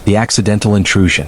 The accidental intrusion.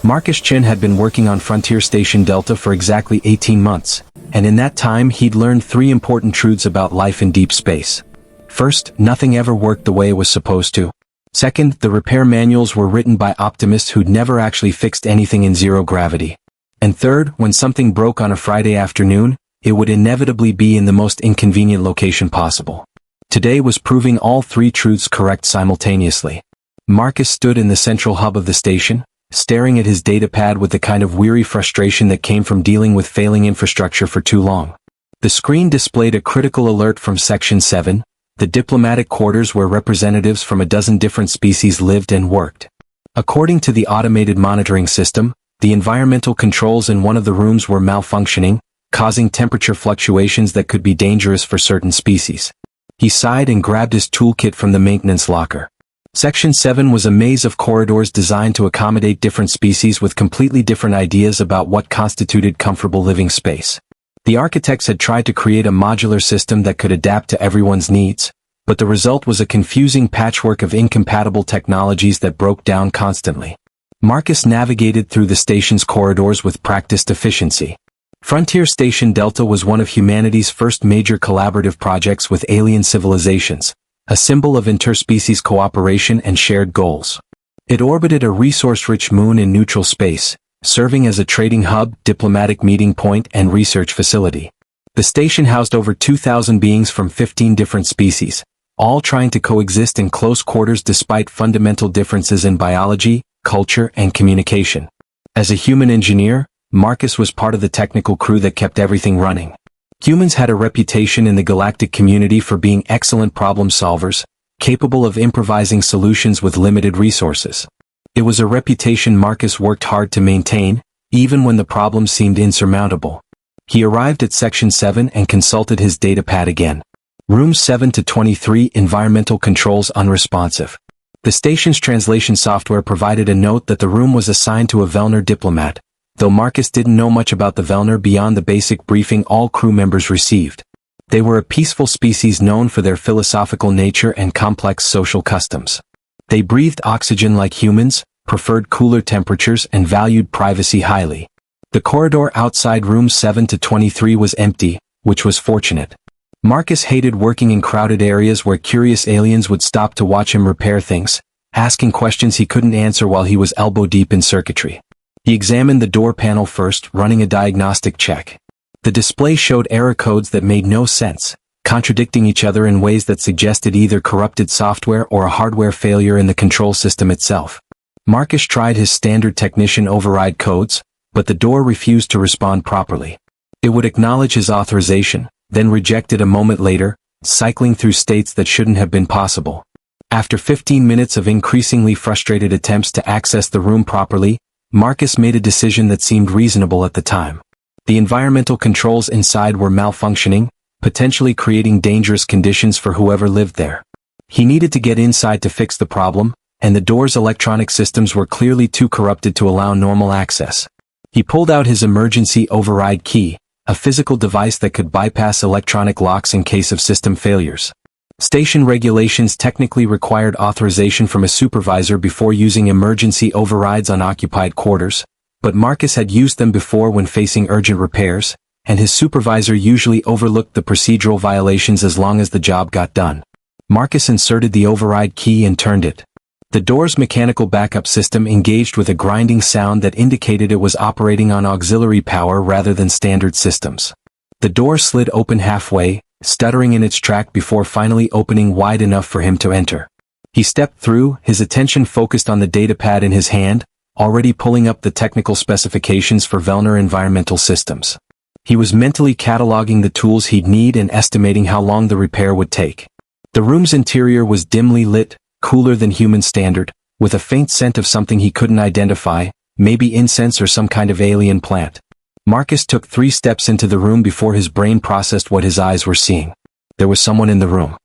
Marcus Chin had been working on Frontier Station Delta for exactly 18 months, and in that time he'd learned 3 important truths about life in deep space. First, nothing ever worked the way it was supposed to. Second, the repair manuals were written by optimists who'd never actually fixed anything in zero gravity. And third, when something broke on a Friday afternoon, it would inevitably be in the most inconvenient location possible. Today was proving all 3 truths correct simultaneously. Marcus stood in the central hub of the station, staring at his datapad with the kind of weary frustration that came from dealing with failing infrastructure for too long. The screen displayed a critical alert from Section 7, the diplomatic quarters where representatives from a dozen different species lived and worked. According to the automated monitoring system, the environmental controls in one of the rooms were malfunctioning, causing temperature fluctuations that could be dangerous for certain species. He sighed and grabbed his toolkit from the maintenance locker. Section 7 was a maze of corridors designed to accommodate different species with completely different ideas about what constituted comfortable living space. The architects had tried to create a modular system that could adapt to everyone's needs, but the result was a confusing patchwork of incompatible technologies that broke down constantly. Marcus navigated through the station's corridors with practiced efficiency. Frontier Station Delta was one of humanity's first major collaborative projects with alien civilizations, a symbol of interspecies cooperation and shared goals. It orbited a resource-rich moon in neutral space, serving as a trading hub, diplomatic meeting point, and research facility. The station housed over 2,000 beings from 15 different species, all trying to coexist in close quarters despite fundamental differences in biology, culture, and communication. As a human engineer, Marcus was part of the technical crew that kept everything running. Humans had a reputation in the galactic community for being excellent problem solvers, capable of improvising solutions with limited resources. It was a reputation Marcus worked hard to maintain, even when the problem seemed insurmountable. He arrived at Section 7 and consulted his datapad again. Rooms 7 to 23, environmental controls unresponsive. The station's translation software provided a note that the room was assigned to a Velner diplomat, though Marcus didn't know much about the Velner beyond the basic briefing all crew members received. They were a peaceful species known for their philosophical nature and complex social customs. They breathed oxygen like humans, preferred cooler temperatures, and valued privacy highly. The corridor outside rooms 7 to 23 was empty, which was fortunate. Marcus hated working in crowded areas where curious aliens would stop to watch him repair things, asking questions he couldn't answer while he was elbow-deep in circuitry. He examined the door panel first, running a diagnostic check. The display showed error codes that made no sense, contradicting each other in ways that suggested either corrupted software or a hardware failure in the control system itself. Marcus tried his standard technician override codes, but the door refused to respond properly. It would acknowledge his authorization, then reject it a moment later, cycling through states that shouldn't have been possible. After 15 minutes of increasingly frustrated attempts to access the room properly, Marcus made a decision that seemed reasonable at the time. The environmental controls inside were malfunctioning, potentially creating dangerous conditions for whoever lived there. He needed to get inside to fix the problem, and the door's electronic systems were clearly too corrupted to allow normal access. He pulled out his emergency override key, a physical device that could bypass electronic locks in case of system failures. Station regulations technically required authorization from a supervisor before using emergency overrides on occupied quarters, but Marcus had used them before when facing urgent repairs, and his supervisor usually overlooked the procedural violations as long as the job got done. Marcus inserted the override key and turned it. The door's mechanical backup system engaged with a grinding sound that indicated it was operating on auxiliary power rather than standard systems. The door slid open halfway, stuttering in its track before finally opening wide enough for him to enter. He stepped through, his attention focused on the datapad in his hand, already pulling up the technical specifications for Velner environmental systems. He was mentally cataloging the tools he'd need and estimating how long the repair would take. The room's interior was dimly lit, cooler than human standard, with a faint scent of something he couldn't identify, maybe incense or some kind of alien plant. Marcus took 3 steps into the room before his brain processed what his eyes were seeing. There was someone in the room.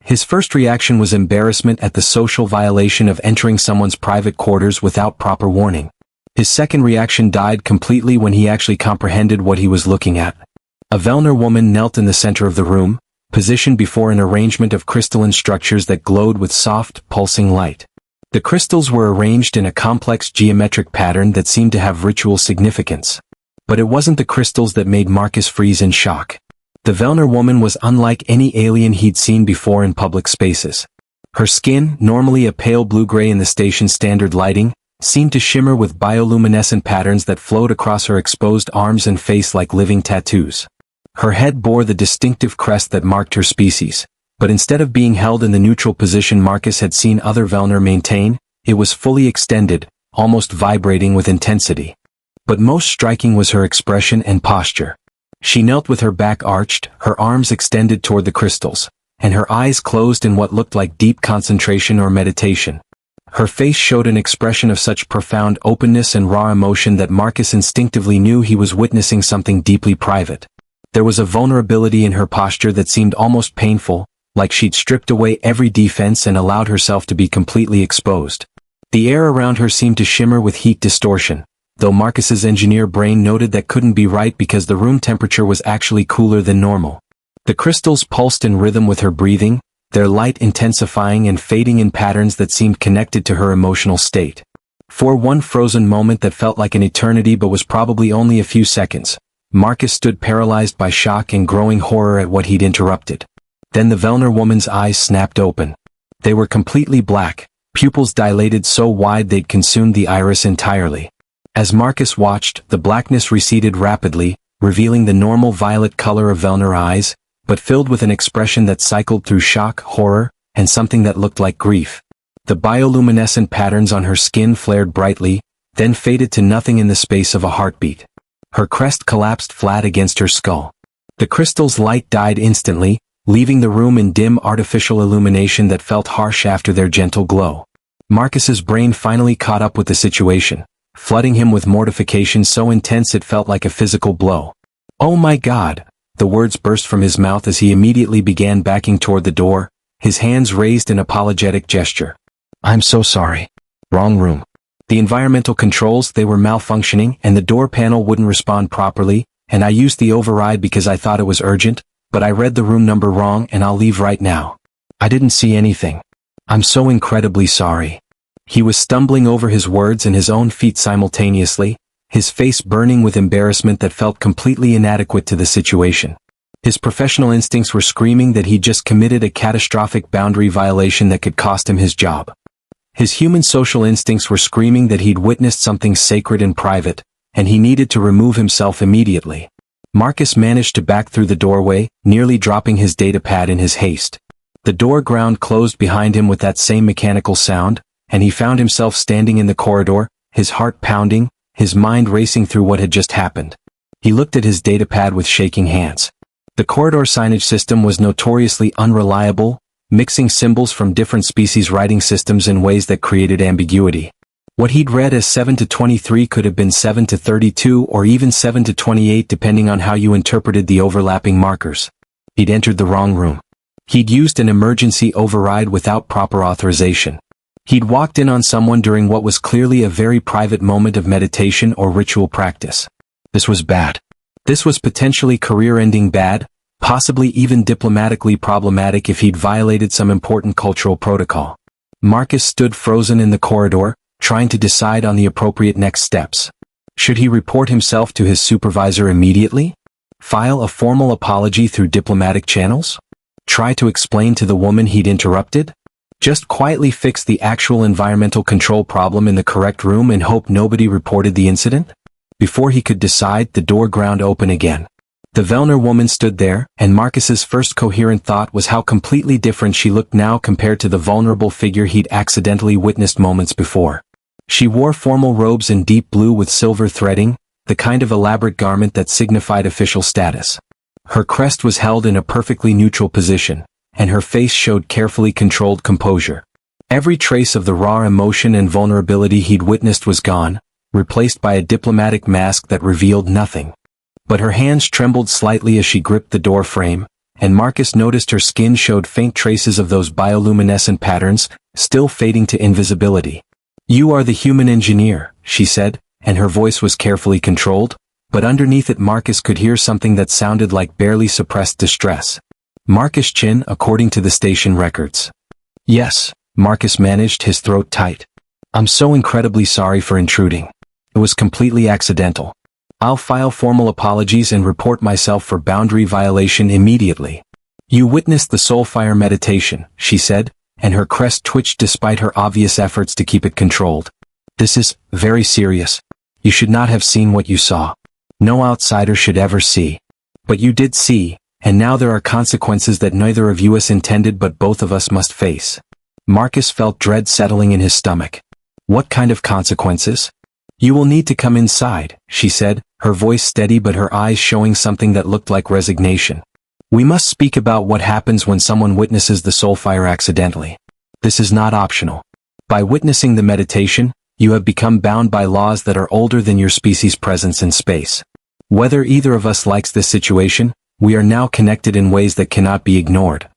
His first reaction was embarrassment at the social violation of entering someone's private quarters without proper warning. His second reaction died completely when he actually comprehended what he was looking at. A Velner woman knelt in the center of the room, positioned before an arrangement of crystalline structures that glowed with soft, pulsing light. The crystals were arranged in a complex geometric pattern that seemed to have ritual significance. But it wasn't the crystals that made Marcus freeze in shock. The Vellner woman was unlike any alien he'd seen before in public spaces. Her skin, normally a pale blue-gray in the station's standard lighting, seemed to shimmer with bioluminescent patterns that flowed across her exposed arms and face like living tattoos. Her head bore the distinctive crest that marked her species, but instead of being held in the neutral position Marcus had seen other Vellner maintain, it was fully extended, almost vibrating with intensity. But most striking was her expression and posture. She knelt with her back arched, her arms extended toward the crystals, and her eyes closed in what looked like deep concentration or meditation. Her face showed an expression of such profound openness and raw emotion that Marcus instinctively knew he was witnessing something deeply private. There was a vulnerability in her posture that seemed almost painful, like she'd stripped away every defense and allowed herself to be completely exposed. The air around her seemed to shimmer with heat distortion, though Marcus's engineer brain noted that couldn't be right because the room temperature was actually cooler than normal. The crystals pulsed in rhythm with her breathing, their light intensifying and fading in patterns that seemed connected to her emotional state. For one frozen moment that felt like an eternity but was probably only a few seconds, Marcus stood paralyzed by shock and growing horror at what he'd interrupted. Then the Vellner woman's eyes snapped open. They were completely black, pupils dilated so wide they'd consumed the iris entirely. As Marcus watched, the blackness receded rapidly, revealing the normal violet color of Vellner eyes, but filled with an expression that cycled through shock, horror, and something that looked like grief. The bioluminescent patterns on her skin flared brightly, then faded to nothing in the space of a heartbeat. Her crest collapsed flat against her skull. The crystal's light died instantly, leaving the room in dim artificial illumination that felt harsh after their gentle glow. Marcus's brain finally caught up with the situation, flooding him with mortification so intense it felt like a physical blow. "Oh my God!" The words burst from his mouth as he immediately began backing toward the door, his hands raised in apologetic gesture. "I'm so sorry. Wrong room. The environmental controls, they were malfunctioning and the door panel wouldn't respond properly, and I used the override because I thought it was urgent, but I read the room number wrong and I'll leave right now. I didn't see anything. I'm so incredibly sorry." He was stumbling over his words and his own feet simultaneously, his face burning with embarrassment that felt completely inadequate to the situation. His professional instincts were screaming that he'd just committed a catastrophic boundary violation that could cost him his job. His human social instincts were screaming that he'd witnessed something sacred and private, and he needed to remove himself immediately. Marcus managed to back through the doorway, nearly dropping his datapad in his haste. The door ground closed behind him with that same mechanical sound, and he found himself standing in the corridor, his heart pounding, his mind racing through what had just happened. He looked at his datapad with shaking hands. The corridor signage system was notoriously unreliable, mixing symbols from different species writing systems in ways that created ambiguity. What he'd read as 7 to 23 could have been 7 to 32 or even 7 to 28 depending on how you interpreted the overlapping markers. He'd entered the wrong room. He'd used an emergency override without proper authorization. He'd walked in on someone during what was clearly a very private moment of meditation or ritual practice. This was bad. This was potentially career-ending bad, possibly even diplomatically problematic if he'd violated some important cultural protocol. Marcus stood frozen in the corridor, trying to decide on the appropriate next steps. Should he report himself to his supervisor immediately? File a formal apology through diplomatic channels? Try to explain to the woman he'd interrupted? Just quietly fix the actual environmental control problem in the correct room and hope nobody reported the incident? Before he could decide, the door ground open again. The Vellner woman stood there, and Marcus's first coherent thought was how completely different she looked now compared to the vulnerable figure he'd accidentally witnessed moments before. She wore formal robes in deep blue with silver threading, the kind of elaborate garment that signified official status. Her crest was held in a perfectly neutral position, and her face showed carefully controlled composure. Every trace of the raw emotion and vulnerability he'd witnessed was gone, replaced by a diplomatic mask that revealed nothing. But her hands trembled slightly as she gripped the door frame, and Marcus noticed her skin showed faint traces of those bioluminescent patterns, still fading to invisibility. "You are the human engineer," she said, and her voice was carefully controlled, but underneath it Marcus could hear something that sounded like barely suppressed distress. Marcus Chin, according to the station records. "Yes," Marcus managed, his throat tight. I'm so incredibly sorry for intruding. It was completely accidental. I'll file formal apologies and report myself for boundary violation immediately. You witnessed the Soulfire meditation, she said, and her crest twitched despite her obvious efforts to keep it controlled. This is very serious. You should not have seen what you saw. No outsider should ever see. But you did see, and now there are consequences that neither of us intended but both of us must face. Marcus felt dread settling in his stomach. What kind of consequences? You will need to come inside, she said, her voice steady but her eyes showing something that looked like resignation. We must speak about what happens when someone witnesses the Soulfire accidentally. This is not optional. By witnessing the meditation, you have become bound by laws that are older than your species' presence in space. Whether either of us likes this situation, we are now connected in ways that cannot be ignored.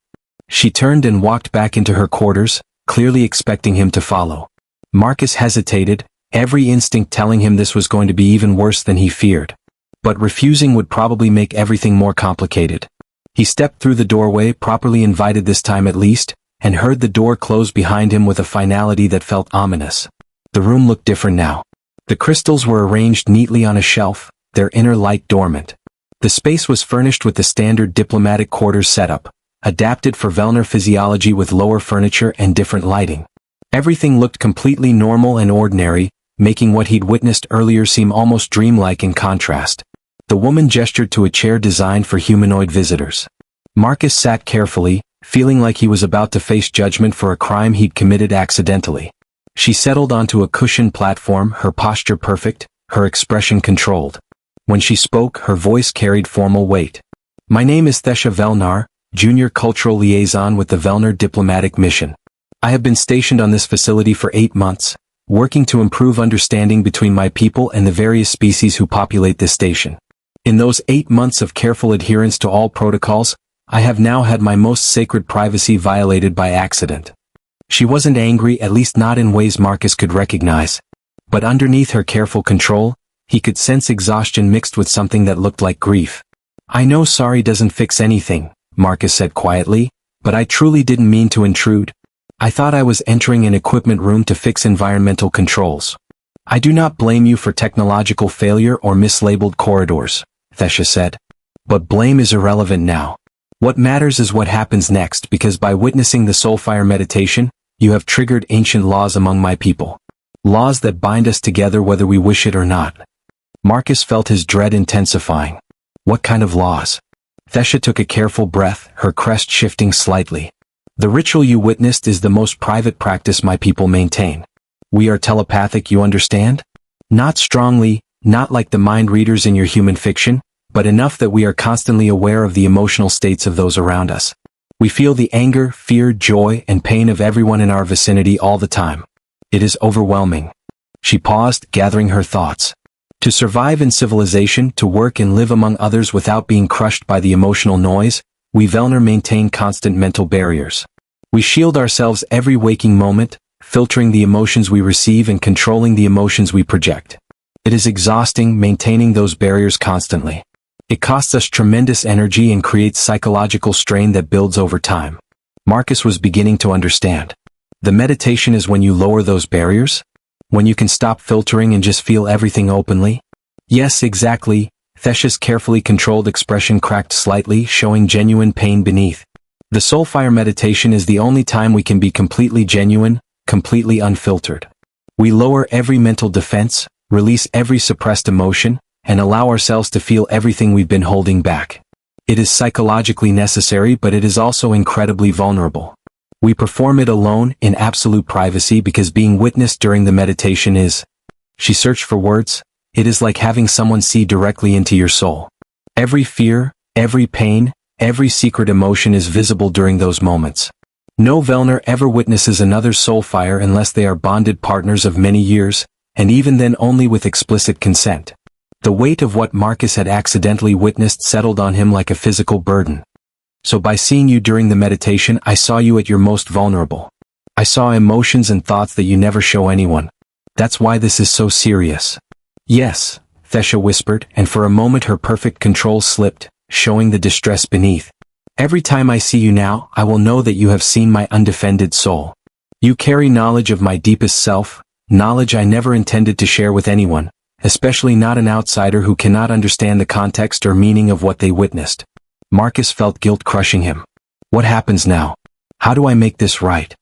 She turned and walked back into her quarters, clearly expecting him to follow. Marcus hesitated, every instinct telling him this was going to be even worse than he feared. But refusing would probably make everything more complicated. He stepped through the doorway, properly invited this time at least, and heard the door close behind him with a finality that felt ominous. The room looked different now. The crystals were arranged neatly on a shelf, their inner light dormant. The space was furnished with the standard diplomatic quarters setup, adapted for Velner physiology with lower furniture and different lighting. Everything looked completely normal and ordinary, making what he'd witnessed earlier seem almost dreamlike in contrast. The woman gestured to a chair designed for humanoid visitors. Marcus sat carefully, feeling like he was about to face judgment for a crime he'd committed accidentally. She settled onto a cushioned platform, her posture perfect, her expression controlled. When she spoke, her voice carried formal weight. My name is Thesha Velnar, Junior Cultural Liaison with the Velnar Diplomatic Mission. I have been stationed on this facility for 8 months, working to improve understanding between my people and the various species who populate this station. In those 8 months of careful adherence to all protocols, I have now had my most sacred privacy violated by accident. She wasn't angry, at least not in ways Marcus could recognize. But underneath her careful control, he could sense exhaustion mixed with something that looked like grief. I know sorry doesn't fix anything, Marcus said quietly, but I truly didn't mean to intrude. I thought I was entering an equipment room to fix environmental controls. I do not blame you for technological failure or mislabeled corridors, Thesha said. But blame is irrelevant now. What matters is what happens next, because by witnessing the Soulfire meditation, you have triggered ancient laws among my people. Laws that bind us together whether we wish it or not. Marcus felt his dread intensifying. What kind of laws? Thesha took a careful breath, her crest shifting slightly. The ritual you witnessed is the most private practice my people maintain. We are telepathic, you understand? Not strongly, not like the mind readers in your human fiction, but enough that we are constantly aware of the emotional states of those around us. We feel the anger, fear, joy, and pain of everyone in our vicinity all the time. It is overwhelming. She paused, gathering her thoughts. To survive in civilization, to work and live among others without being crushed by the emotional noise, we Velnar maintain constant mental barriers. We shield ourselves every waking moment, filtering the emotions we receive and controlling the emotions we project. It is exhausting maintaining those barriers constantly. It costs us tremendous energy and creates psychological strain that builds over time. Marcus was beginning to understand. The meditation is when you lower those barriers? When you can stop filtering and just feel everything openly? Yes, exactly. Thesha's carefully controlled expression cracked slightly, showing genuine pain beneath. The Soulfire meditation is the only time we can be completely genuine, completely unfiltered. We lower every mental defense, release every suppressed emotion, and allow ourselves to feel everything we've been holding back. It is psychologically necessary, but it is also incredibly vulnerable. We perform it alone, in absolute privacy, because being witnessed during the meditation is... She searched for words. It is like having someone see directly into your soul. Every fear, every pain, every secret emotion is visible during those moments. No Velnar ever witnesses another Soulfire unless they are bonded partners of many years, and even then only with explicit consent. The weight of what Marcus had accidentally witnessed settled on him like a physical burden. So by seeing you during the meditation, I saw you at your most vulnerable. I saw emotions and thoughts that you never show anyone. That's why this is so serious. Yes, Thesha whispered, and for a moment her perfect control slipped, showing the distress beneath. Every time I see you now, I will know that you have seen my undefended soul. You carry knowledge of my deepest self, knowledge I never intended to share with anyone, especially not an outsider who cannot understand the context or meaning of what they witnessed. Marcus felt guilt crushing him. What happens now? How do I make this right?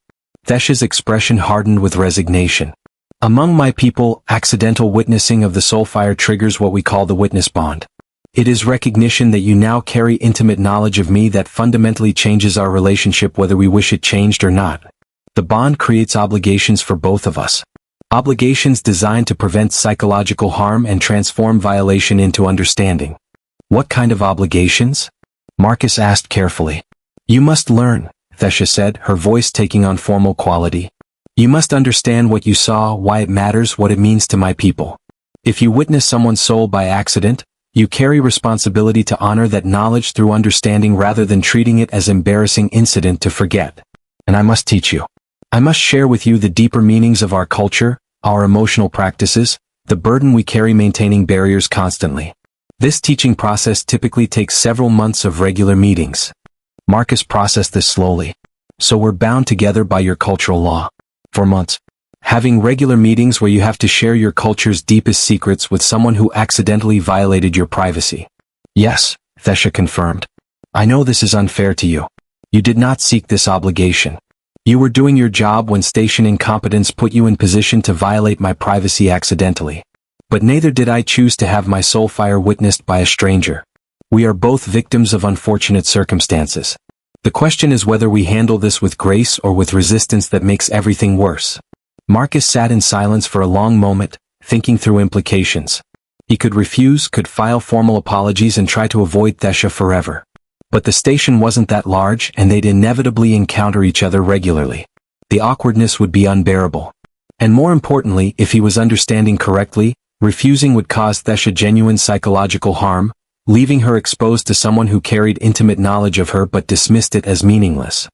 Thesha's expression hardened with resignation. Among my people, accidental witnessing of the soulfire triggers what we call the witness bond. It is recognition that you now carry intimate knowledge of me that fundamentally changes our relationship whether we wish it changed or not. The bond creates obligations for both of us. Obligations designed to prevent psychological harm and transform violation into understanding. What kind of obligations? Marcus asked carefully. You must learn, Thesha said, her voice taking on formal quality. You must understand what you saw, why it matters, what it means to my people. If you witness someone's soul by accident, you carry responsibility to honor that knowledge through understanding rather than treating it as embarrassing incident to forget. And I must teach you. I must share with you the deeper meanings of our culture, our emotional practices, the burden we carry maintaining barriers constantly. This teaching process typically takes several months of regular meetings. Marcus processed this slowly. So we're bound together by your cultural law. For months. Having regular meetings where you have to share your culture's deepest secrets with someone who accidentally violated your privacy. Yes, Thesha confirmed. I know this is unfair to you. You did not seek this obligation. You were doing your job when station incompetence put you in position to violate my privacy accidentally. But neither did I choose to have my soul fire witnessed by a stranger. We are both victims of unfortunate circumstances. The question is whether we handle this with grace or with resistance that makes everything worse. Marcus sat in silence for a long moment, thinking through implications. He could refuse, could file formal apologies and try to avoid Thesha forever. But the station wasn't that large and they'd inevitably encounter each other regularly. The awkwardness would be unbearable. And more importantly, if he was understanding correctly, refusing would cause Thesha genuine psychological harm, leaving her exposed to someone who carried intimate knowledge of her but dismissed it as meaningless.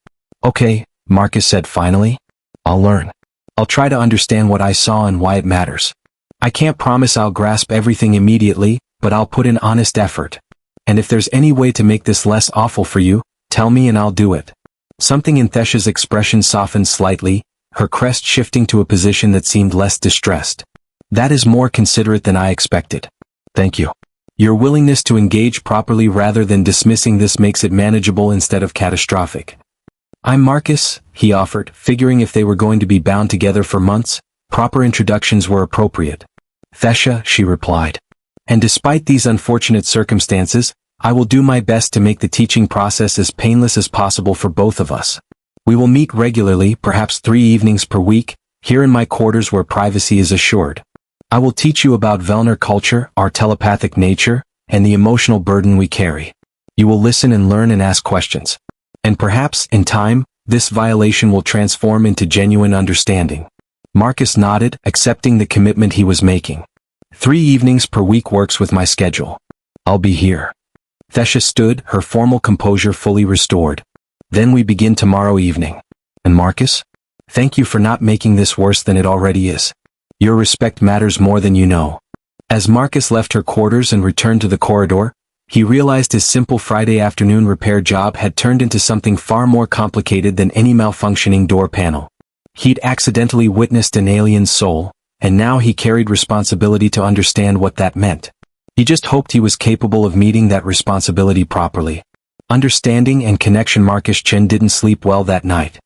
Okay, Marcus said finally. I'll learn. I'll try to understand what I saw and why it matters. I can't promise I'll grasp everything immediately, but I'll put in honest effort. And if there's any way to make this less awful for you, tell me and I'll do it. Something in Thesha's expression softened slightly, her crest shifting to a position that seemed less distressed. That is more considerate than I expected. Thank you. Your willingness to engage properly rather than dismissing this makes it manageable instead of catastrophic. I'm Marcus, he offered, figuring if they were going to be bound together for months, proper introductions were appropriate. Thesha, she replied. And despite these unfortunate circumstances, I will do my best to make the teaching process as painless as possible for both of us. We will meet regularly, perhaps 3 evenings per week, here in my quarters where privacy is assured. I will teach you about Velner culture, our telepathic nature, and the emotional burden we carry. You will listen and learn and ask questions. And perhaps, in time, this violation will transform into genuine understanding. Marcus nodded, accepting the commitment he was making. 3 evenings per week works with my schedule. I'll be here. Thesha stood, her formal composure fully restored. Then we begin tomorrow evening. And Marcus? Thank you for not making this worse than it already is. Your respect matters more than you know. As Marcus left her quarters and returned to the corridor, he realized his simple Friday afternoon repair job had turned into something far more complicated than any malfunctioning door panel. He'd accidentally witnessed an alien's soul, and now he carried responsibility to understand what that meant. He just hoped he was capable of meeting that responsibility properly. Understanding and connection. Marcus Chen didn't sleep well that night.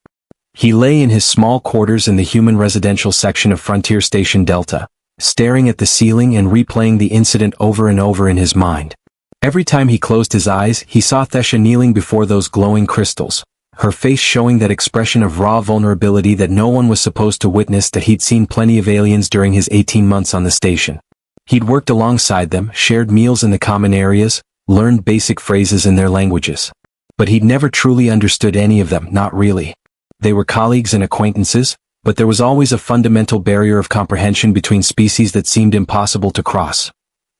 He lay in his small quarters in the human residential section of Frontier Station Delta, staring at the ceiling and replaying the incident over and over in his mind. Every time he closed his eyes, he saw Thesha kneeling before those glowing crystals, her face showing that expression of raw vulnerability that no one was supposed to witness. That he'd seen plenty of aliens during his 18 months on the station. He'd worked alongside them, shared meals in the common areas, learned basic phrases in their languages. But he'd never truly understood any of them, not really. They were colleagues and acquaintances, but there was always a fundamental barrier of comprehension between species that seemed impossible to cross.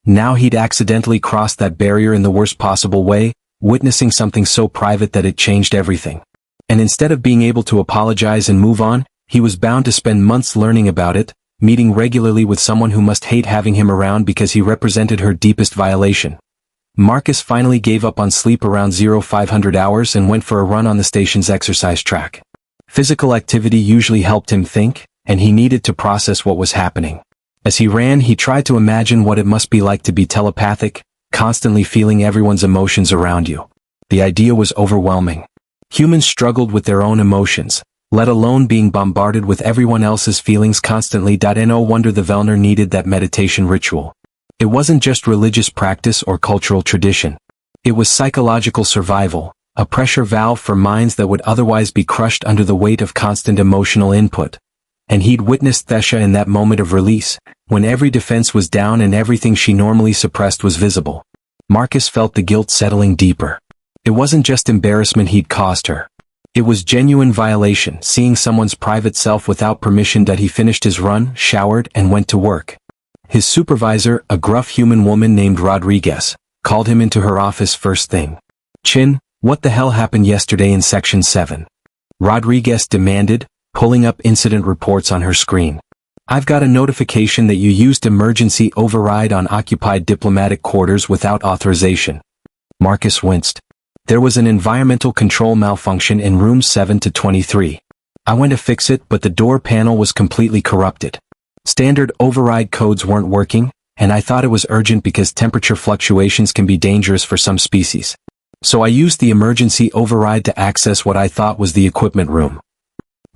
Now he'd accidentally crossed that barrier in the worst possible way, witnessing something so private that it changed everything. And instead of being able to apologize and move on, he was bound to spend months learning about it, meeting regularly with someone who must hate having him around because he represented her deepest violation. Marcus finally gave up on sleep around 0500 hours and went for a run on the station's exercise track. Physical activity usually helped him think, and he needed to process what was happening. As he ran, he tried to imagine what it must be like to be telepathic, constantly feeling everyone's emotions around you. The idea was overwhelming. Humans struggled with their own emotions, let alone being bombarded with everyone else's feelings constantly. No wonder the Vellner needed that meditation ritual. It wasn't just religious practice or cultural tradition. It was psychological survival, a pressure valve for minds that would otherwise be crushed under the weight of constant emotional input. And he'd witnessed Thesha in that moment of release, when every defense was down and everything she normally suppressed was visible. Marcus felt the guilt settling deeper. It wasn't just embarrassment he'd caused her. It was genuine violation, seeing someone's private self without permission. He finished his run, showered, and went to work. His supervisor, a gruff human woman named Rodriguez, called him into her office first thing. "Chin, what the hell happened yesterday in Section 7? Rodriguez demanded, pulling up incident reports on her screen. "I've got a notification that you used emergency override on occupied diplomatic quarters without authorization." Marcus winced. "There was an environmental control malfunction in rooms 7 to 23. I went to fix it, but the door panel was completely corrupted. Standard override codes weren't working, and I thought it was urgent because temperature fluctuations can be dangerous for some species. So I used the emergency override to access what I thought was the equipment room."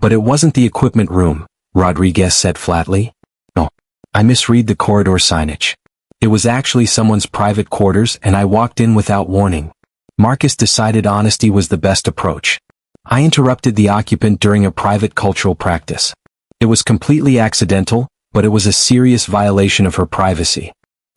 "But it wasn't the equipment room," Rodriguez said flatly. "No. I misread the corridor signage. It was actually someone's private quarters and I walked in without warning." Marcus decided honesty was the best approach. "I interrupted the occupant during a private cultural practice. It was completely accidental, but it was a serious violation of her privacy."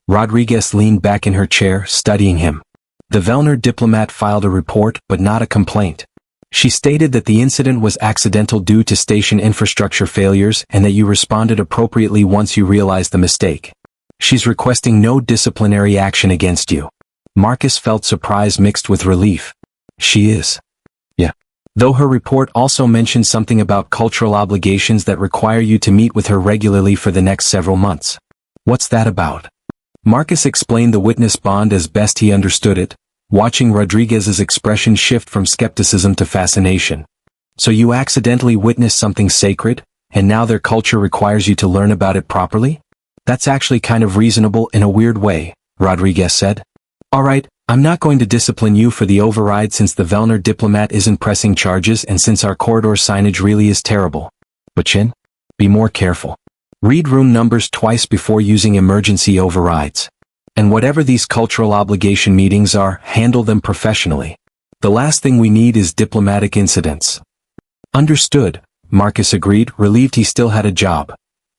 Rodriguez leaned back in her chair, studying him. The Vellner diplomat filed a report, but not a complaint. She stated that the incident was accidental due to station infrastructure failures and that you responded appropriately once you realized the mistake. She's requesting no disciplinary action against you. Marcus felt surprise mixed with relief. "She is?" "Yeah." Though her report also mentioned something about cultural obligations that require you to meet with her regularly for the next several months. "What's that about?" Marcus explained the witness bond as best he understood it, watching Rodriguez's expression shift from skepticism to fascination. "So you accidentally witnessed something sacred, and now their culture requires you to learn about it properly? That's actually kind of reasonable in a weird way," Rodriguez said. "All right, I'm not going to discipline you for the override since the Vellner diplomat isn't pressing charges and since our corridor signage really is terrible. But Chin, be more careful. Read room numbers twice before using emergency overrides. And whatever these cultural obligation meetings are, handle them professionally. The last thing we need is diplomatic incidents." "Understood," Marcus agreed, relieved he still had a job.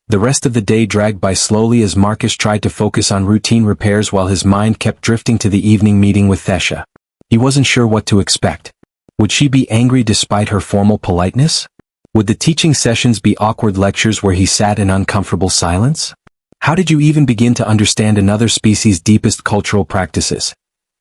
The rest of the day dragged by slowly as Marcus tried to focus on routine repairs while his mind kept drifting to the evening meeting with Thesha. He wasn't sure what to expect. Would she be angry despite her formal politeness? Would the teaching sessions be awkward lectures where he sat in uncomfortable silence? How did you even begin to understand another species' deepest cultural practices?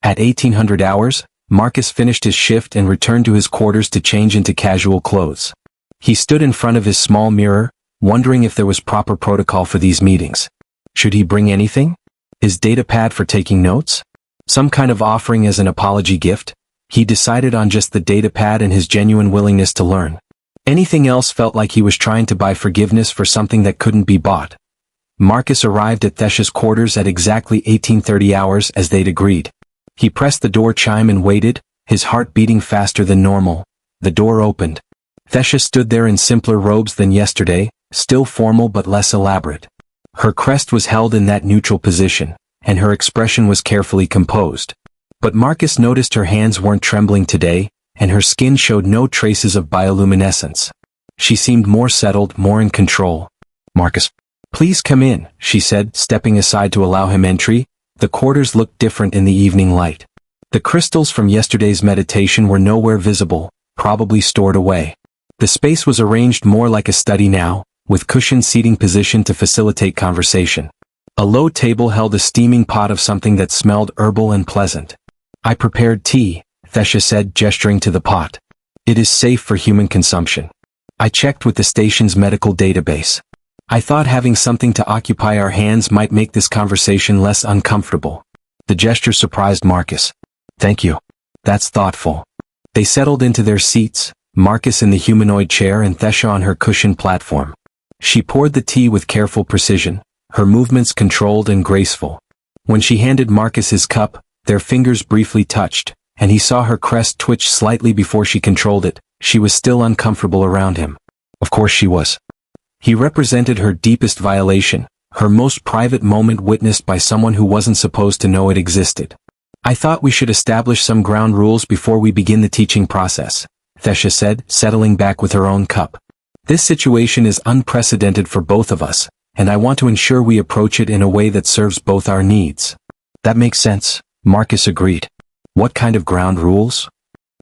At 1800 hours, Marcus finished his shift and returned to his quarters to change into casual clothes. He stood in front of his small mirror, wondering if there was proper protocol for these meetings. Should he bring anything? His datapad for taking notes? Some kind of offering as an apology gift? He decided on just the datapad and his genuine willingness to learn. Anything else felt like he was trying to buy forgiveness for something that couldn't be bought. Marcus arrived at Thesha's quarters at exactly 1830 hours as they'd agreed. He pressed the door chime and waited, his heart beating faster than normal. The door opened. Thesha stood there in simpler robes than yesterday, still formal but less elaborate. Her crest was held in that neutral position, and her expression was carefully composed. But Marcus noticed her hands weren't trembling today, and her skin showed no traces of bioluminescence. She seemed more settled, more in control. "Marcus, please come in," she said, stepping aside to allow him entry. The quarters looked different in the evening light. The crystals from yesterday's meditation were nowhere visible, probably stored away. The space was arranged more like a study now, with cushioned seating positioned to facilitate conversation. A low table held a steaming pot of something that smelled herbal and pleasant. "I prepared tea," Thesha said, gesturing to the pot. "It is safe for human consumption. I checked with the station's medical database. I thought having something to occupy our hands might make this conversation less uncomfortable." The gesture surprised Marcus. "Thank you. That's thoughtful." They settled into their seats, Marcus in the humanoid chair and Thesha on her cushioned platform. She poured the tea with careful precision, her movements controlled and graceful. When she handed Marcus his cup, their fingers briefly touched, and he saw her crest twitch slightly before she controlled it. She was still uncomfortable around him. Of course she was. He represented her deepest violation, her most private moment witnessed by someone who wasn't supposed to know it existed. I thought we should establish some ground rules before we begin the teaching process, Thesha said, settling back with her own cup. This situation is unprecedented for both of us, and I want to ensure we approach it in a way that serves both our needs. That makes sense, Marcus agreed. What kind of ground rules?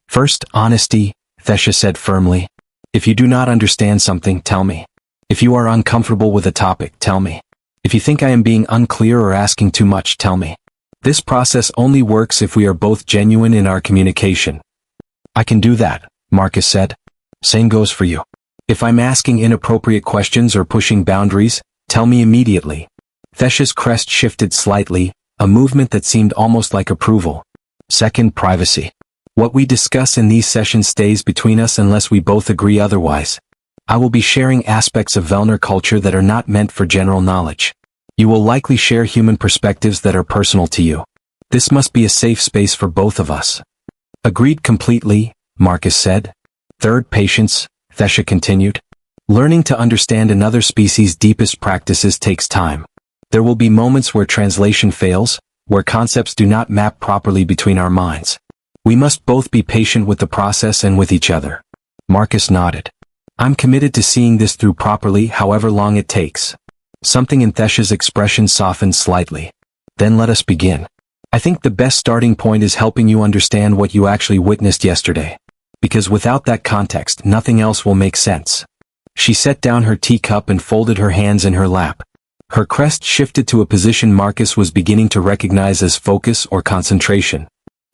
First, honesty, Thesha said firmly. If you do not understand something, tell me. If you are uncomfortable with a topic, tell me. If you think I am being unclear or asking too much, tell me. This process only works if we are both genuine in our communication. I can do that, Marcus said. Same goes for you. If I'm asking inappropriate questions or pushing boundaries, tell me immediately. Thesha's crest shifted slightly, a movement that seemed almost like approval. Second, privacy. What we discuss in these sessions stays between us unless we both agree otherwise. I will be sharing aspects of Velner culture that are not meant for general knowledge. You will likely share human perspectives that are personal to you. This must be a safe space for both of us. Agreed completely, Marcus said. Third, patience, Thesha continued. Learning to understand another species' deepest practices takes time. There will be moments where translation fails, where concepts do not map properly between our minds. We must both be patient with the process and with each other. Marcus nodded. I'm committed to seeing this through properly, however long it takes. Something in Thesha's expression softened slightly. Then let us begin. I think the best starting point is helping you understand what you actually witnessed yesterday. Because without that context, nothing else will make sense. She set down her teacup and folded her hands in her lap. Her crest shifted to a position Marcus was beginning to recognize as focus or concentration.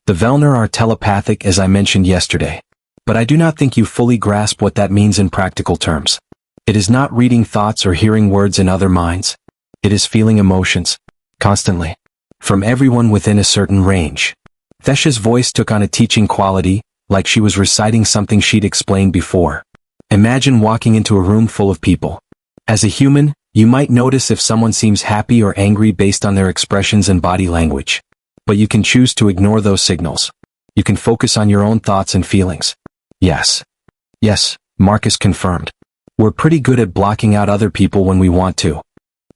The Velner are telepathic, as I mentioned yesterday. But I do not think you fully grasp what that means in practical terms. It is not reading thoughts or hearing words in other minds. It is feeling emotions. Constantly. From everyone within a certain range. Thesha's voice took on a teaching quality, like she was reciting something she'd explained before. Imagine walking into a room full of people. As a human, you might notice if someone seems happy or angry based on their expressions and body language. But you can choose to ignore those signals. You can focus on your own thoughts and feelings. Yes. Yes, Marcus confirmed. We're pretty good at blocking out other people when we want to.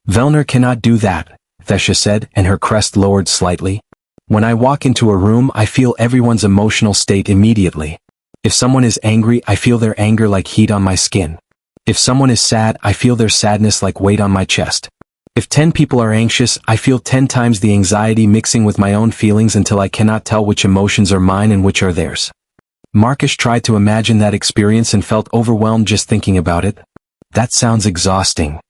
Velner cannot do that, Thesha said, and her crest lowered slightly. When I walk into a room, I feel everyone's emotional state immediately. If someone is angry, I feel their anger like heat on my skin. If someone is sad, I feel their sadness like weight on my chest. If 10 people are anxious, I feel 10 times the anxiety mixing with my own feelings until I cannot tell which emotions are mine and which are theirs. Marcus tried to imagine that experience and felt overwhelmed just thinking about it. That sounds exhausting.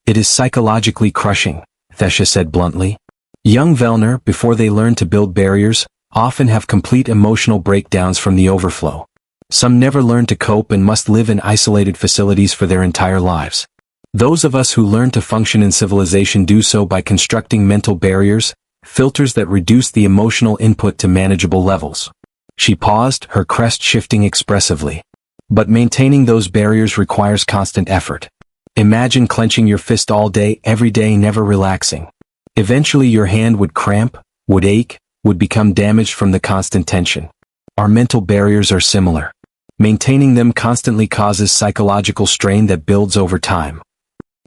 It is psychologically crushing, Thesha said bluntly. Young Velner, before they learn to build barriers, often have complete emotional breakdowns from the overflow. Some never learn to cope and must live in isolated facilities for their entire lives. Those of us who learn to function in civilization do so by constructing mental barriers, filters that reduce the emotional input to manageable levels. She paused, her crest shifting expressively. But maintaining those barriers requires constant effort. Imagine clenching your fist all day, every day, never relaxing. Eventually your hand would cramp, would ache, would become damaged from the constant tension. Our mental barriers are similar. Maintaining them constantly causes psychological strain that builds over time.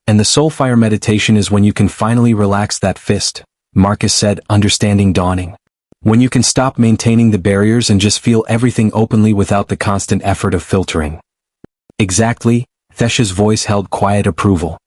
And the soulfire meditation is when you can finally relax that fist, Marcus said, understanding dawning. When you can stop maintaining the barriers and just feel everything openly without the constant effort of filtering. Exactly, Thesha's voice held quiet approval.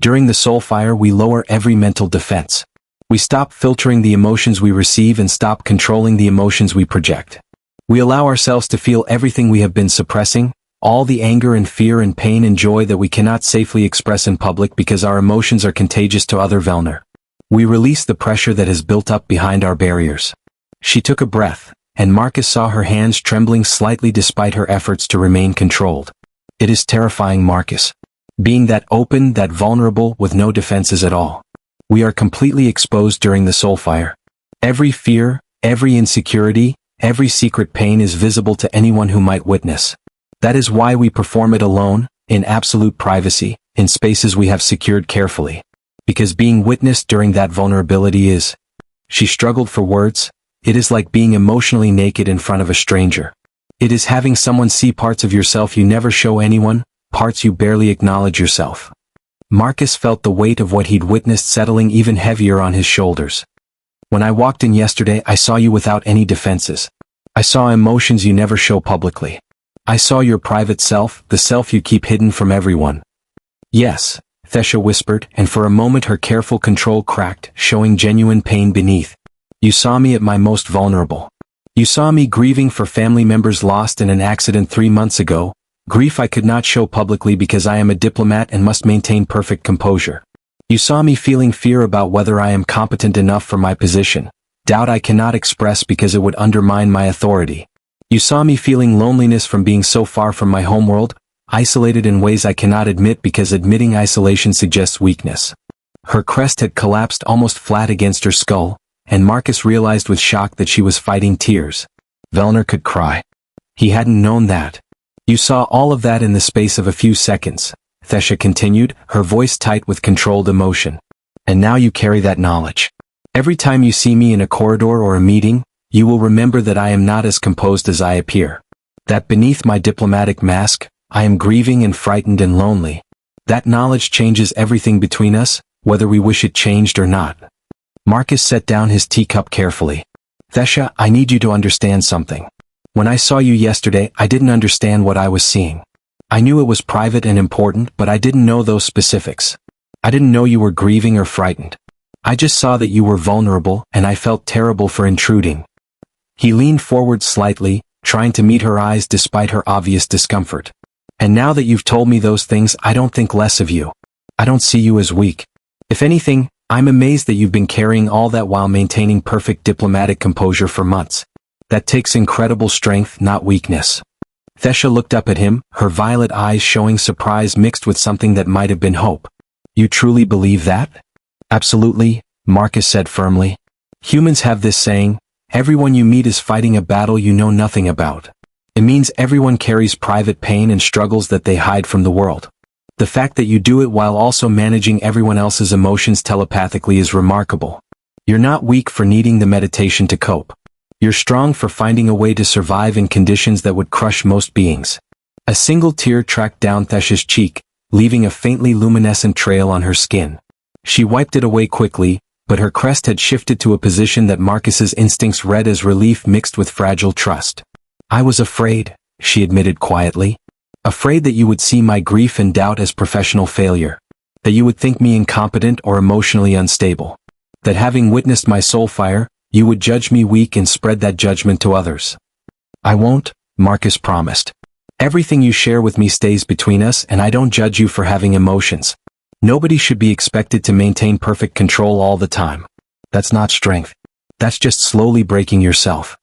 During the soulfire we lower every mental defense. We stop filtering the emotions we receive and stop controlling the emotions we project. We allow ourselves to feel everything we have been suppressing, all the anger and fear and pain and joy that we cannot safely express in public because our emotions are contagious to other Velner. We release the pressure that has built up behind our barriers. She took a breath, and Marcus saw her hands trembling slightly despite her efforts to remain controlled. It is terrifying, Marcus. Being that open, that vulnerable, with no defenses at all. We are completely exposed during the soulfire. Every fear, every insecurity, every secret pain is visible to anyone who might witness. That is why we perform it alone, in absolute privacy, in spaces we have secured carefully. Because being witnessed during that vulnerability is... She struggled for words. It is like being emotionally naked in front of a stranger. It is having someone see parts of yourself you never show anyone, parts you barely acknowledge yourself. Marcus felt the weight of what he'd witnessed settling even heavier on his shoulders. When I walked in yesterday, I saw you without any defenses. I saw emotions you never show publicly. I saw your private self, the self you keep hidden from everyone. Yes, Thesha whispered, and for a moment her careful control cracked, showing genuine pain beneath. You saw me at my most vulnerable. You saw me grieving for family members lost in an accident 3 months ago, grief I could not show publicly because I am a diplomat and must maintain perfect composure. You saw me feeling fear about whether I am competent enough for my position, doubt I cannot express because it would undermine my authority. You saw me feeling loneliness from being so far from my homeworld, isolated in ways I cannot admit because admitting isolation suggests weakness. Her crest had collapsed almost flat against her skull, and Marcus realized with shock that she was fighting tears. Vellner could cry. He hadn't known that. You saw all of that in the space of a few seconds, Thesha continued, her voice tight with controlled emotion. And now you carry that knowledge. Every time you see me in a corridor or a meeting, you will remember that I am not as composed as I appear. That beneath my diplomatic mask, I am grieving and frightened and lonely. That knowledge changes everything between us, whether we wish it changed or not. Marcus set down his teacup carefully. Thesha, I need you to understand something. When I saw you yesterday, I didn't understand what I was seeing. I knew it was private and important, but I didn't know those specifics. I didn't know you were grieving or frightened. I just saw that you were vulnerable, and I felt terrible for intruding. He leaned forward slightly, trying to meet her eyes despite her obvious discomfort. And now that you've told me those things, I don't think less of you. I don't see you as weak. If anything, I'm amazed that you've been carrying all that while maintaining perfect diplomatic composure for months. That takes incredible strength, not weakness. Thesha looked up at him, her violet eyes showing surprise mixed with something that might have been hope. You truly believe that? Absolutely, Marcus said firmly. Humans have this saying, everyone you meet is fighting a battle you know nothing about. It means everyone carries private pain and struggles that they hide from the world. The fact that you do it while also managing everyone else's emotions telepathically is remarkable. You're not weak for needing the meditation to cope. You're strong for finding a way to survive in conditions that would crush most beings. A single tear tracked down Thesha's cheek, leaving a faintly luminescent trail on her skin. She wiped it away quickly, but her crest had shifted to a position that Marcus's instincts read as relief mixed with fragile trust. I was afraid, she admitted quietly. Afraid that you would see my grief and doubt as professional failure. That you would think me incompetent or emotionally unstable. That having witnessed my soul fire, you would judge me weak and spread that judgment to others. I won't, Marcus promised. Everything you share with me stays between us, and I don't judge you for having emotions. Nobody should be expected to maintain perfect control all the time. That's not strength. That's just slowly breaking yourself.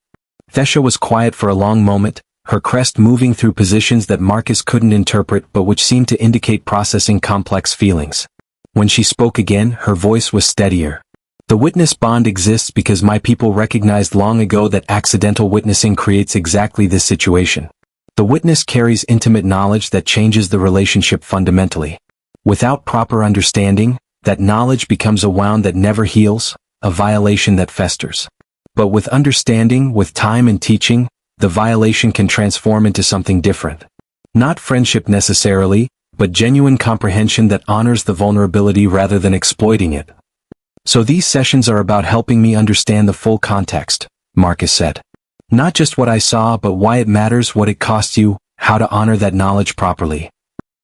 Thesha was quiet for a long moment, her crest moving through positions that Marcus couldn't interpret but which seemed to indicate processing complex feelings. When she spoke again, her voice was steadier. The witness bond exists because my people recognized long ago that accidental witnessing creates exactly this situation. The witness carries intimate knowledge that changes the relationship fundamentally. Without proper understanding, that knowledge becomes a wound that never heals, a violation that festers. But with understanding, with time and teaching, the violation can transform into something different. Not friendship necessarily, but genuine comprehension that honors the vulnerability rather than exploiting it. So these sessions are about helping me understand the full context, Marcus said. Not just what I saw, but why it matters, what it costs you, how to honor that knowledge properly.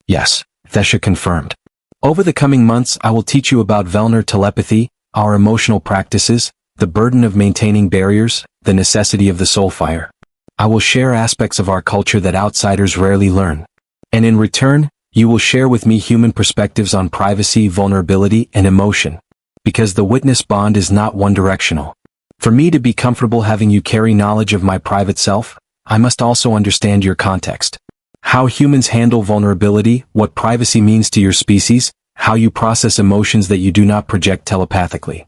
Yes, Thesha confirmed. Over the coming months, I will teach you about Vellner telepathy, our emotional practices, the burden of maintaining barriers, the necessity of the soul fire. I will share aspects of our culture that outsiders rarely learn. And in return, you will share with me human perspectives on privacy, vulnerability, and emotion. Because the witness bond is not one-directional. For me to be comfortable having you carry knowledge of my private self, I must also understand your context. How humans handle vulnerability, what privacy means to your species, how you process emotions that you do not project telepathically.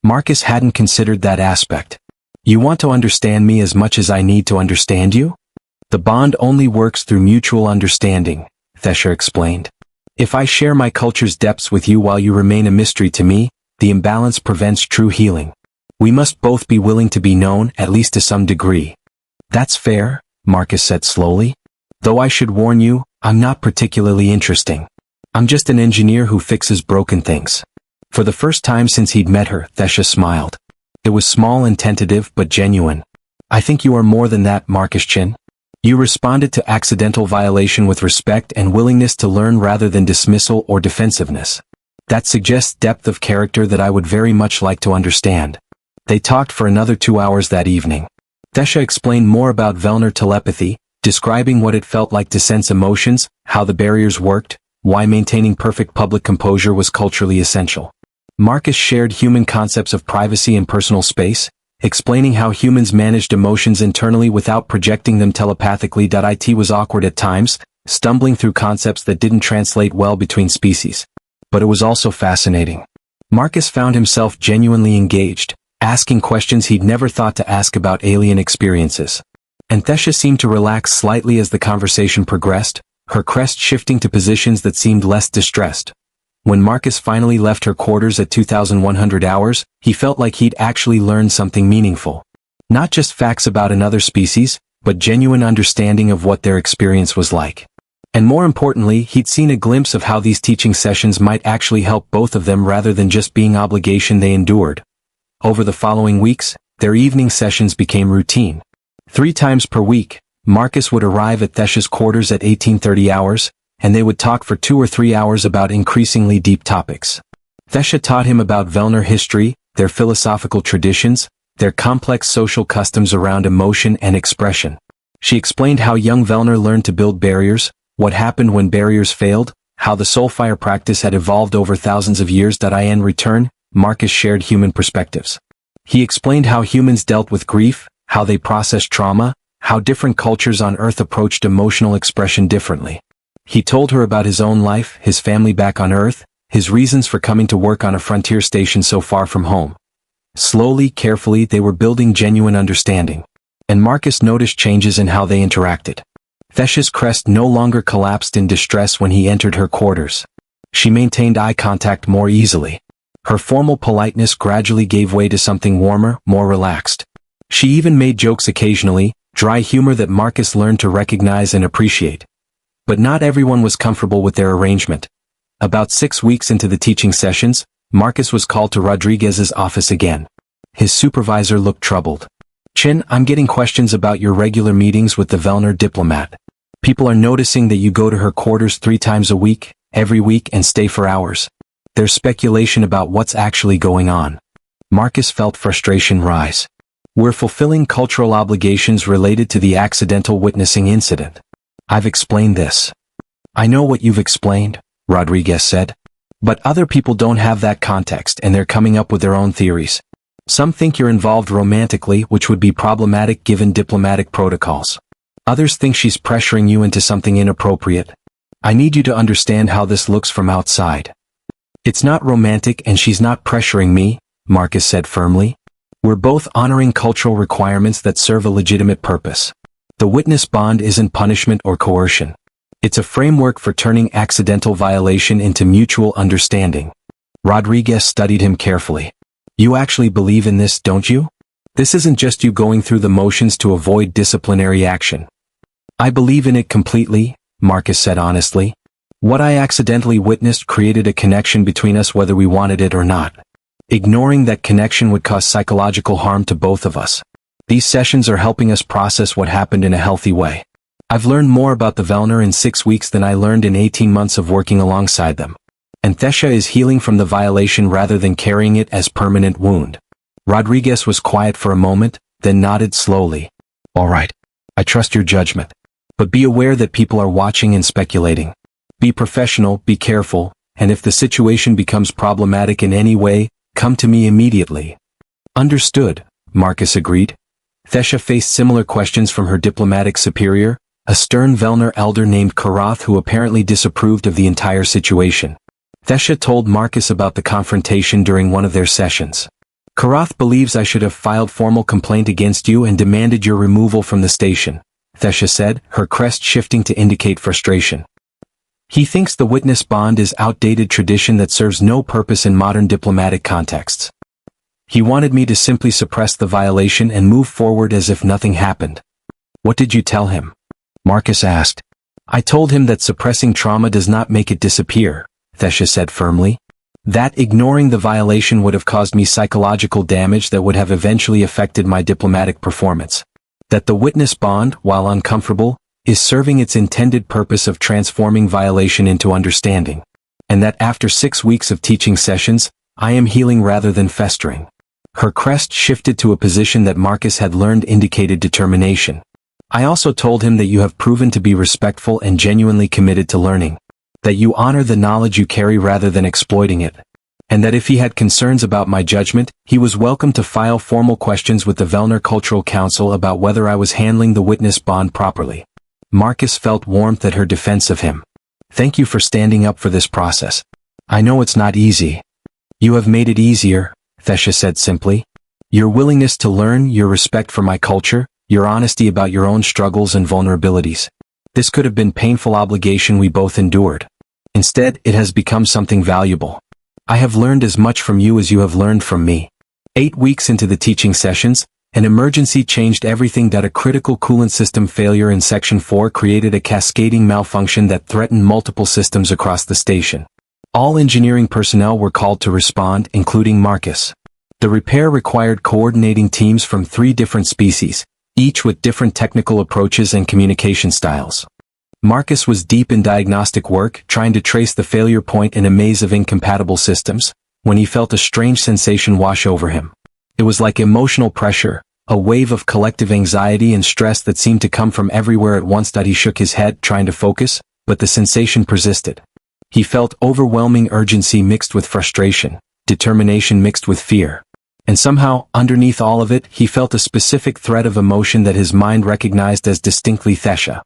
Marcus hadn't considered that aspect. You want to understand me as much as I need to understand you? The bond only works through mutual understanding, Thesha explained. If I share my culture's depths with you while you remain a mystery to me, the imbalance prevents true healing. We must both be willing to be known, at least to some degree. That's fair, Marcus said slowly. Though I should warn you, I'm not particularly interesting. I'm just an engineer who fixes broken things. For the first time since he'd met her, Thesha smiled. It was small and tentative, but genuine. I think you are more than that, Marcus Chin. You responded to accidental violation with respect and willingness to learn rather than dismissal or defensiveness. That suggests depth of character that I would very much like to understand. They talked for another 2 hours that evening. Thesha explained more about Vellner telepathy, describing what it felt like to sense emotions, how the barriers worked, why maintaining perfect public composure was culturally essential. Marcus shared human concepts of privacy and personal space, explaining how humans managed emotions internally without projecting them telepathically. It was awkward at times, stumbling through concepts that didn't translate well between species. But it was also fascinating. Marcus found himself genuinely engaged, asking questions he'd never thought to ask about alien experiences. And Thesha seemed to relax slightly as the conversation progressed, her crest shifting to positions that seemed less distressed. When Marcus finally left her quarters at 2100 hours, he felt like he'd actually learned something meaningful. Not just facts about another species, but genuine understanding of what their experience was like. And more importantly, he'd seen a glimpse of how these teaching sessions might actually help both of them rather than just being obligation they endured. Over the following weeks, their evening sessions became routine. 3 times per week, Marcus would arrive at Thesha's quarters at 1830 hours, and they would talk for 2 or 3 hours about increasingly deep topics. Thesha taught him about Vellner history, their philosophical traditions, their complex social customs around emotion and expression. She explained how young Vellner learned to build barriers, what happened when barriers failed, how the soulfire practice had evolved over thousands of years. In return, Marcus shared human perspectives. He explained how humans dealt with grief, how they processed trauma, how different cultures on Earth approached emotional expression differently. He told her about his own life, his family back on Earth, his reasons for coming to work on a frontier station so far from home. Slowly, carefully, they were building genuine understanding. And Marcus noticed changes in how they interacted. Thesha's crest no longer collapsed in distress when he entered her quarters. She maintained eye contact more easily. Her formal politeness gradually gave way to something warmer, more relaxed. She even made jokes occasionally, dry humor that Marcus learned to recognize and appreciate. But not everyone was comfortable with their arrangement. About 6 weeks into the teaching sessions, Marcus was called to Rodriguez's office again. His supervisor looked troubled. Chin, I'm getting questions about your regular meetings with the Vellner diplomat. People are noticing that you go to her quarters 3 times a week, every week, and stay for hours. There's speculation about what's actually going on. Marcus felt frustration rise. We're fulfilling cultural obligations related to the accidental witnessing incident. I've explained this. I know what you've explained, Rodriguez said. But other people don't have that context and they're coming up with their own theories. Some think you're involved romantically, which would be problematic given diplomatic protocols. Others think she's pressuring you into something inappropriate. I need you to understand how this looks from outside. It's not romantic and she's not pressuring me, Marcus said firmly. We're both honoring cultural requirements that serve a legitimate purpose. The witness bond isn't punishment or coercion. It's a framework for turning accidental violation into mutual understanding. Rodriguez studied him carefully. You actually believe in this, don't you? This isn't just you going through the motions to avoid disciplinary action. I believe in it completely, Marcus said honestly. What I accidentally witnessed created a connection between us whether we wanted it or not. Ignoring that connection would cause psychological harm to both of us. These sessions are helping us process what happened in a healthy way. I've learned more about the Vellner in 6 weeks than I learned in 18 months of working alongside them. And Thesha is healing from the violation rather than carrying it as permanent wound. Rodriguez was quiet for a moment, then nodded slowly. All right. I trust your judgment. But be aware that people are watching and speculating. Be professional, be careful, and if the situation becomes problematic in any way, come to me immediately. Understood, Marcus agreed. Thesha faced similar questions from her diplomatic superior, a stern Vellner elder named Karath who apparently disapproved of the entire situation. Thesha told Marcus about the confrontation during one of their sessions. Karath believes I should have filed formal complaint against you and demanded your removal from the station. Thesha said, her crest shifting to indicate frustration. He thinks the witness bond is outdated tradition that serves no purpose in modern diplomatic contexts. He wanted me to simply suppress the violation and move forward as if nothing happened. What did you tell him? Marcus asked. I told him that suppressing trauma does not make it disappear, Thesha said firmly. That ignoring the violation would have caused me psychological damage that would have eventually affected my diplomatic performance. That the witness bond, while uncomfortable, is serving its intended purpose of transforming violation into understanding. And that after 6 weeks of teaching sessions, I am healing rather than festering. Her crest shifted to a position that Marcus had learned indicated determination. I also told him that you have proven to be respectful and genuinely committed to learning. That you honor the knowledge you carry rather than exploiting it. And that if he had concerns about my judgment, he was welcome to file formal questions with the Vellner Cultural Council about whether I was handling the witness bond properly. Marcus felt warmth at her defense of him. Thank you for standing up for this process. I know it's not easy. You have made it easier, Thesha said simply. Your willingness to learn, your respect for my culture, your honesty about your own struggles and vulnerabilities. This could have been painful obligation we both endured. Instead, it has become something valuable. I have learned as much from you as you have learned from me. 8 weeks into the teaching sessions, an emergency changed everything. A critical coolant system failure in Section 4 created a cascading malfunction that threatened multiple systems across the station. All engineering personnel were called to respond, including Marcus. The repair required coordinating teams from 3 different species, each with different technical approaches and communication styles. Marcus was deep in diagnostic work, trying to trace the failure point in a maze of incompatible systems, when he felt a strange sensation wash over him. It was like emotional pressure, a wave of collective anxiety and stress that seemed to come from everywhere at once. He shook his head, trying to focus, but the sensation persisted. He felt overwhelming urgency mixed with frustration, determination mixed with fear. And somehow, underneath all of it, he felt a specific thread of emotion that his mind recognized as distinctly Thesha.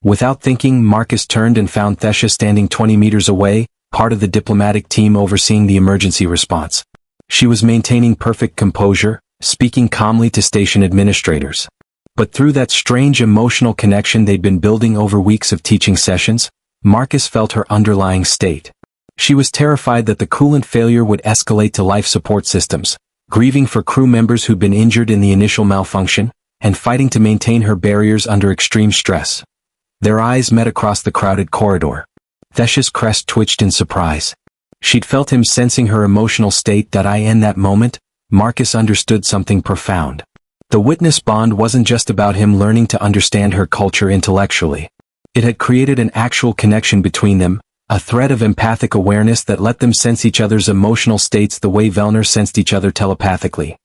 Without thinking, Marcus turned and found Thesha standing 20 meters away, part of the diplomatic team overseeing the emergency response. She was maintaining perfect composure, speaking calmly to station administrators. But through that strange emotional connection they'd been building over weeks of teaching sessions, Marcus felt her underlying state. She was terrified that the coolant failure would escalate to life support systems, grieving for crew members who'd been injured in the initial malfunction, and fighting to maintain her barriers under extreme stress. Their eyes met across the crowded corridor. Thesha's crest twitched in surprise. She'd felt him sensing her emotional state. In that moment, Marcus understood something profound. The witness bond wasn't just about him learning to understand her culture intellectually. It had created an actual connection between them, a thread of empathic awareness that let them sense each other's emotional states the way Vellner sensed each other telepathically.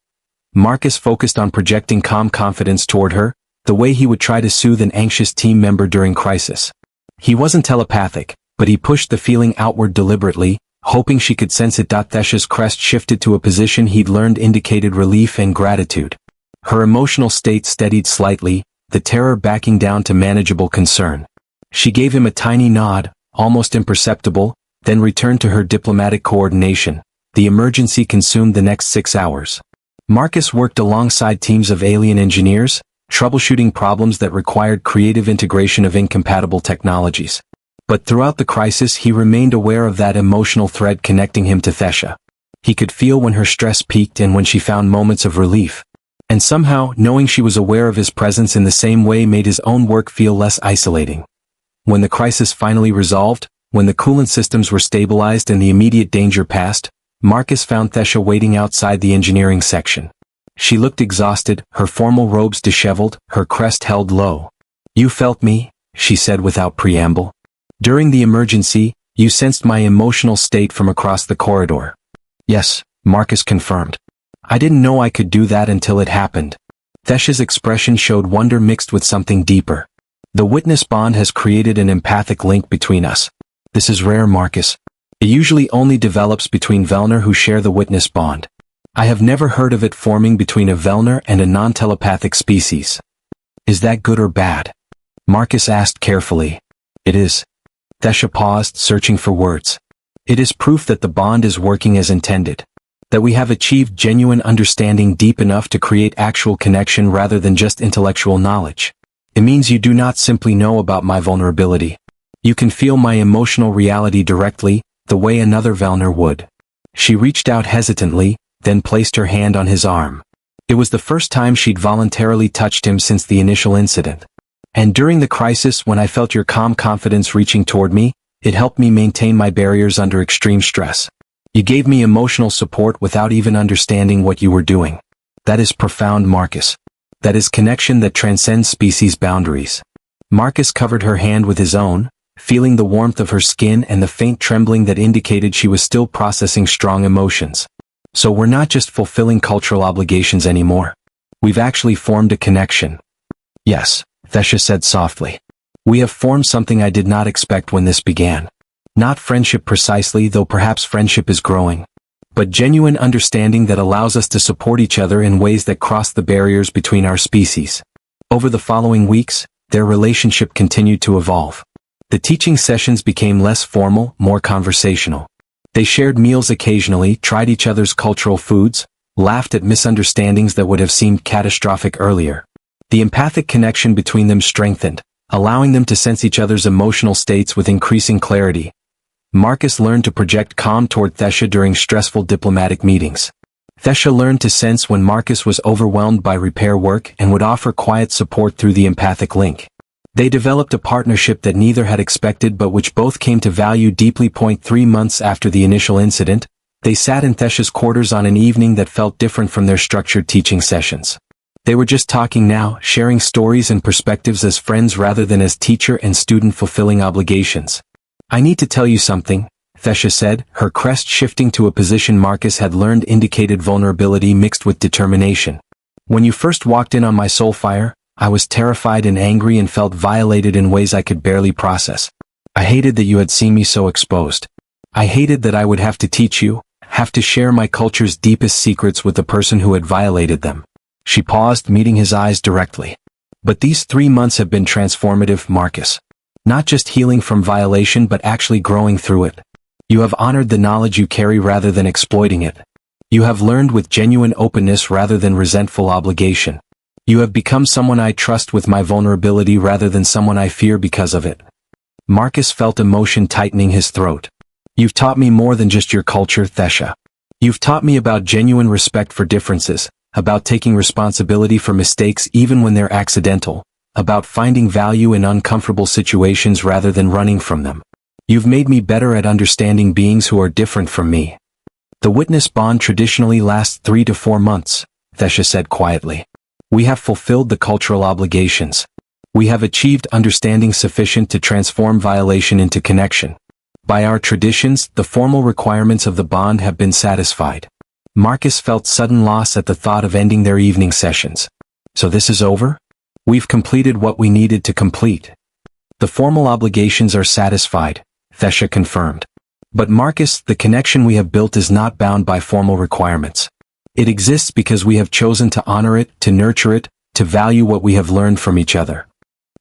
Marcus focused on projecting calm confidence toward her, the way he would try to soothe an anxious team member during crisis. He wasn't telepathic, but he pushed the feeling outward deliberately, hoping she could sense it. Thesha's crest shifted to a position he'd learned indicated relief and gratitude. Her emotional state steadied slightly, the terror backing down to manageable concern. She gave him a tiny nod, almost imperceptible, then returned to her diplomatic coordination. The emergency consumed the next 6 hours. Marcus worked alongside teams of alien engineers, troubleshooting problems that required creative integration of incompatible technologies. But throughout the crisis he remained aware of that emotional thread connecting him to Thesha. He could feel when her stress peaked and when she found moments of relief. And somehow, knowing she was aware of his presence in the same way made his own work feel less isolating. When the crisis finally resolved, when the coolant systems were stabilized and the immediate danger passed, Marcus found Thesha waiting outside the engineering section. She looked exhausted, her formal robes disheveled, her crest held low. "You felt me," she said without preamble. "During the emergency, you sensed my emotional state from across the corridor." "Yes," Marcus confirmed. "I didn't know I could do that until it happened." Thesha's expression showed wonder mixed with something deeper. "The witness bond has created an empathic link between us. This is rare, Marcus. It usually only develops between Vellner who share the witness bond. I have never heard of it forming between a Vellner and a non-telepathic species." "Is that good or bad?" Marcus asked carefully. "It is." Thesha paused, searching for words. "It is proof that the bond is working as intended. That we have achieved genuine understanding deep enough to create actual connection rather than just intellectual knowledge. It means you do not simply know about my vulnerability. You can feel my emotional reality directly, the way another Velner would. She reached out hesitantly, then placed her hand on his arm. It was the first time she'd voluntarily touched him since the initial incident. And during the crisis, when I felt your calm confidence reaching toward me, it helped me maintain my barriers under extreme stress. You gave me emotional support without even understanding what you were doing. That is profound, Marcus. That is connection that transcends species boundaries. Marcus covered her hand with his own, feeling the warmth of her skin and the faint trembling that indicated she was still processing strong emotions. So we're not just fulfilling cultural obligations anymore. We've actually formed a connection. Yes, Thesha said softly. We have formed something I did not expect when this began. Not friendship precisely, though perhaps friendship is growing. But genuine understanding that allows us to support each other in ways that cross the barriers between our species. Over the following weeks, their relationship continued to evolve. The teaching sessions became less formal, more conversational. They shared meals occasionally, tried each other's cultural foods, laughed at misunderstandings that would have seemed catastrophic earlier. The empathic connection between them strengthened, allowing them to sense each other's emotional states with increasing clarity. Marcus learned to project calm toward Thesha during stressful diplomatic meetings. Thesha learned to sense when Marcus was overwhelmed by repair work and would offer quiet support through the empathic link. They developed a partnership that neither had expected but which both came to value deeply. 3 months after the initial incident, they sat in Thesha's quarters on an evening that felt different from their structured teaching sessions. They were just talking now, sharing stories and perspectives as friends rather than as teacher and student fulfilling obligations. I need to tell you something, Thesha said, her crest shifting to a position Marcus had learned indicated vulnerability mixed with determination. When you first walked in on my soulfire, I was terrified and angry and felt violated in ways I could barely process. I hated that you had seen me so exposed. I hated that I would have to teach you, have to share my culture's deepest secrets with the person who had violated them. She paused, meeting his eyes directly. But these 3 months have been transformative, Marcus. Not just healing from violation but actually growing through it. You have honored the knowledge you carry rather than exploiting it. You have learned with genuine openness rather than resentful obligation. You have become someone I trust with my vulnerability rather than someone I fear because of it. Marcus felt emotion tightening his throat. You've taught me more than just your culture, Thesha. You've taught me about genuine respect for differences, about taking responsibility for mistakes even when they're accidental, about finding value in uncomfortable situations rather than running from them. You've made me better at understanding beings who are different from me. The witness bond traditionally lasts 3 to 4 months, Thesha said quietly. We have fulfilled the cultural obligations. We have achieved understanding sufficient to transform violation into connection. By our traditions, the formal requirements of the bond have been satisfied. Marcus felt sudden loss at the thought of ending their evening sessions. So this is over? We've completed what we needed to complete. The formal obligations are satisfied, Thesha confirmed. But Marcus, the connection we have built is not bound by formal requirements. It exists because we have chosen to honor it, to nurture it, to value what we have learned from each other.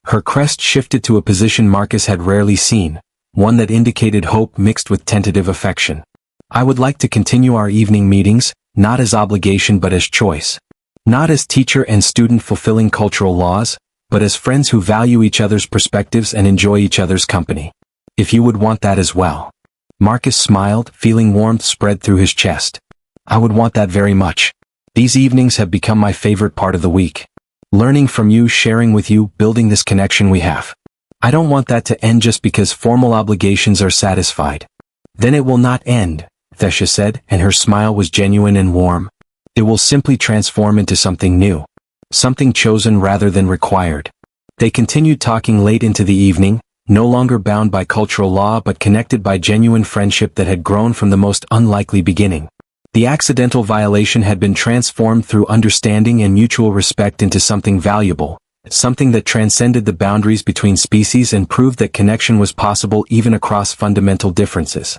Her crest shifted to a position Marcus had rarely seen, one that indicated hope mixed with tentative affection. I would like to continue our evening meetings, not as obligation but as choice. Not as teacher and student fulfilling cultural laws, but as friends who value each other's perspectives and enjoy each other's company. If you would want that as well. Marcus smiled, feeling warmth spread through his chest. I would want that very much. These evenings have become my favorite part of the week. Learning from you, sharing with you, building this connection we have. I don't want that to end just because formal obligations are satisfied. Then it will not end, Thesha said, and her smile was genuine and warm. It will simply transform into something new. Something chosen rather than required. They continued talking late into the evening, no longer bound by cultural law but connected by genuine friendship that had grown from the most unlikely beginning. The accidental violation had been transformed through understanding and mutual respect into something valuable, something that transcended the boundaries between species and proved that connection was possible even across fundamental differences.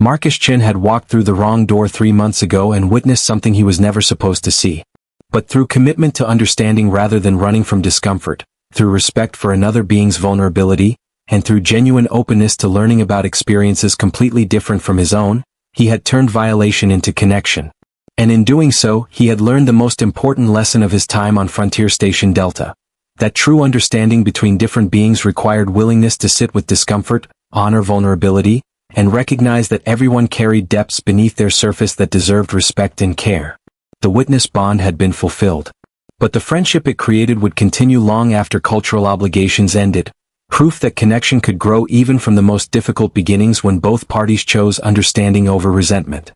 Marcus Chin had walked through the wrong door 3 months ago and witnessed something he was never supposed to see. But through commitment to understanding rather than running from discomfort, through respect for another being's vulnerability, and through genuine openness to learning about experiences completely different from his own, he had turned violation into connection. And in doing so, he had learned the most important lesson of his time on Frontier Station Delta. That true understanding between different beings required willingness to sit with discomfort, honor vulnerability, and recognize that everyone carried depths beneath their surface that deserved respect and care. The witness bond had been fulfilled. But the friendship it created would continue long after cultural obligations ended, proof that connection could grow even from the most difficult beginnings when both parties chose understanding over resentment.